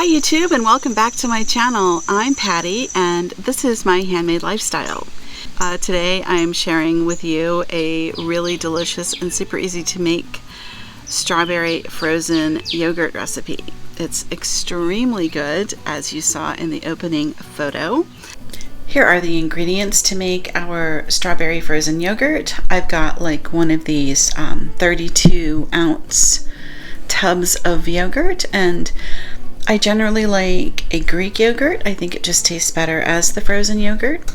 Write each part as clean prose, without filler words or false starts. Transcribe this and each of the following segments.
Hi YouTube, and welcome back to my channel. I'm Patty and this is my handmade lifestyle. Today I'm sharing with you a really delicious and super easy to make strawberry frozen yogurt recipe. It's extremely good, as you saw in the opening photo. Here are the ingredients to make our strawberry frozen yogurt. I've got like one of these 32 ounce tubs of yogurt, and I generally like a Greek yogurt. I think it just tastes better as the frozen yogurt.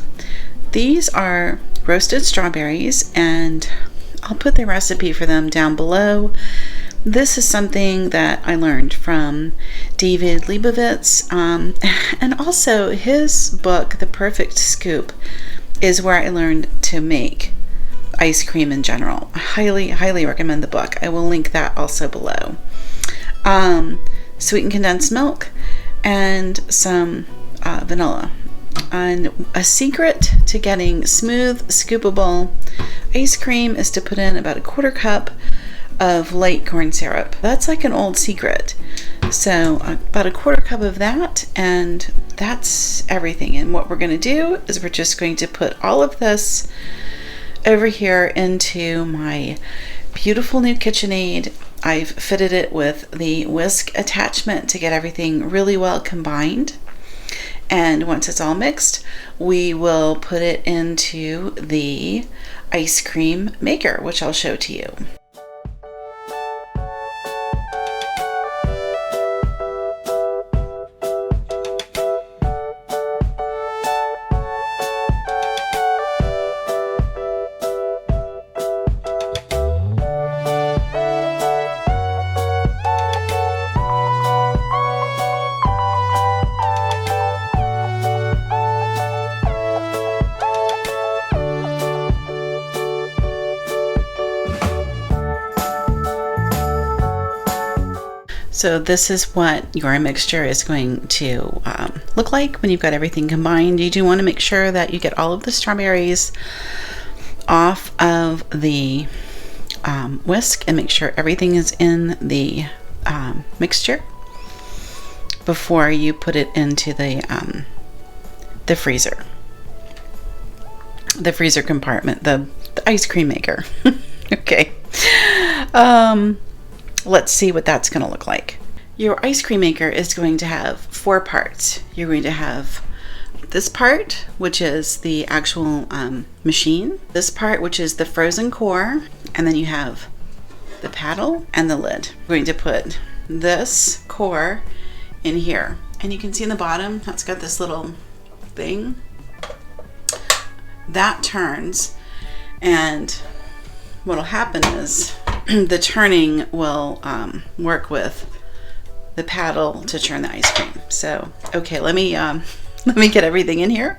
These are roasted strawberries, and I'll put the recipe for them down below. This is something that I learned from David Leibovitz, and also his book, The Perfect Scoop, is where I learned to make ice cream in general. I highly recommend the book. I will link that also below. Sweetened condensed milk and some vanilla. And a secret to getting smooth, scoopable ice cream is to put in about a quarter cup of light corn syrup. That's like an old secret. So about a quarter cup of that, and that's everything. And what we're going to do is we're just going to put all of this over here into my beautiful new KitchenAid. I've fitted it with the whisk attachment to get everything really well combined. And once it's all mixed, we will put it into the ice cream maker, which I'll show to you. So this is what your mixture is going to look like when you've got everything combined. You do want to make sure that you get all of the strawberries off of the whisk and make sure everything is in the mixture before you put it into the freezer. The freezer compartment, the ice cream maker. Okay. Let's see what that's going to look like. Your ice cream maker is going to have 4 parts. You're going to have this part, which is the actual machine, this part, which is the frozen core, and then you have the paddle and the lid. We're going to put this core in here, and you can see in the bottom that's got this little thing that turns, and what'll happen is the turning will work with the paddle to churn the ice cream. So, okay, let me get everything in here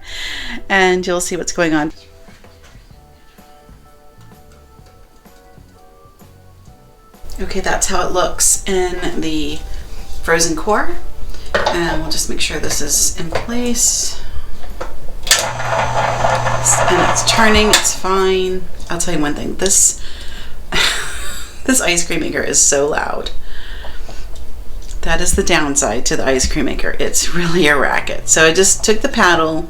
and you'll see what's going on. Okay, that's how it looks in the frozen core. And we'll just make sure this is in place. And it's turning, it's fine. I'll tell you one thing, this ice cream maker is so loud. That is the downside to the ice cream maker. It's really a racket. So I just took the paddle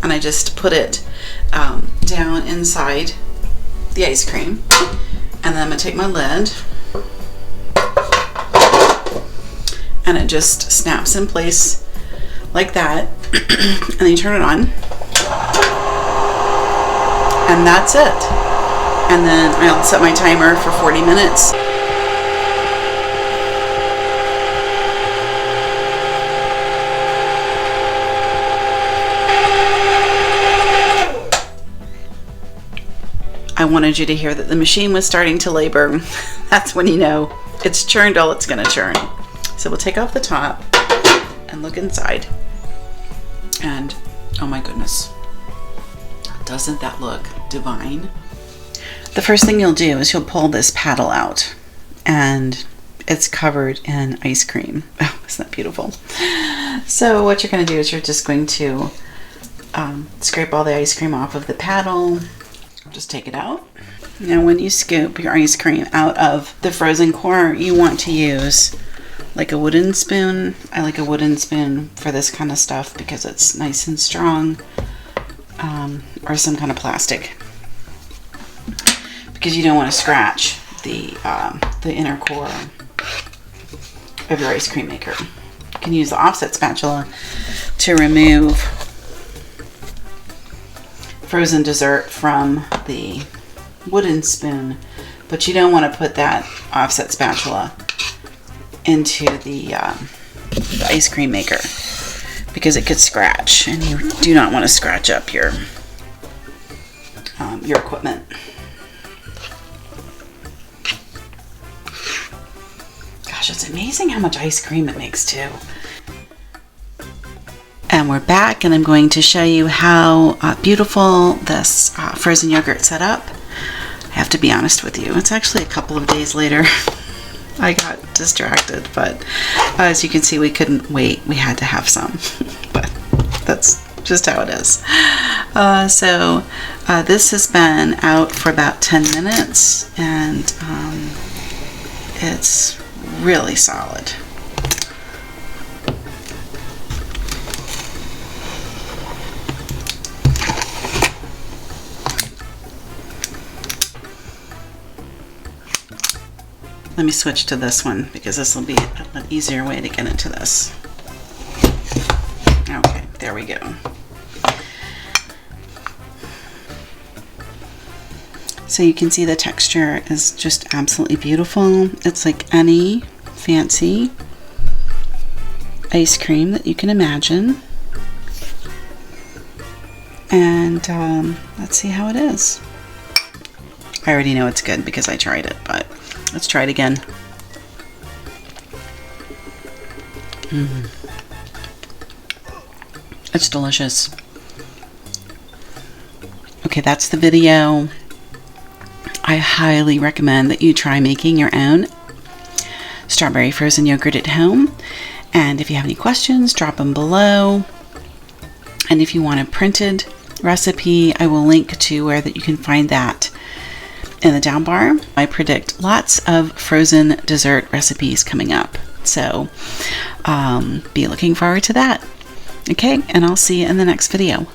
and I just put it down inside the ice cream. And then I'm going to take my lid and it just snaps in place like that. And then you turn it on. And that's it. And then I'll set my timer for 40 minutes. I wanted you to hear that the machine was starting to labor. That's when you know it's churned all it's going to churn. So we'll take off the top and look inside. And oh my goodness, doesn't that look divine? The first thing you'll do is you'll pull this paddle out, and it's covered in ice cream. Oh, isn't that beautiful? So what you're going to do is you're just going to scrape all the ice cream off of the paddle. Just take it out. Now when you scoop your ice cream out of the frozen core, you want to use like a wooden spoon. I like a wooden spoon for this kind of stuff because it's nice and strong, or some kind of plastic, because you don't want to scratch the inner core of your ice cream maker. You can use the offset spatula to remove frozen dessert from the wooden spoon, but you don't want to put that offset spatula into the ice cream maker because it could scratch, and you do not want to scratch up your equipment. Gosh, it's amazing how much ice cream it makes too. And we're back, and I'm going to show you how beautiful this frozen yogurt set up. I have to be honest with you, it's actually a couple of days later. I got distracted, but as you can see, we couldn't wait. We had to have some, but that's just how it is. So this has been out for about 10 minutes, and it's really solid. Let me switch to this one because this will be an easier way to get into this. Okay, there we go. So you can see the texture is just absolutely beautiful. It's like any fancy ice cream that you can imagine. And let's see how it is. I already know it's good because I tried it, but let's try it again. It's delicious. Okay, that's the video. I highly recommend that you try making your own strawberry frozen yogurt at home. And if you have any questions, drop them below. And if you want a printed recipe, I will link to where that you can find that in the down bar. I predict lots of frozen dessert recipes coming up, so be looking forward to that. Okay, and I'll see you in the next video.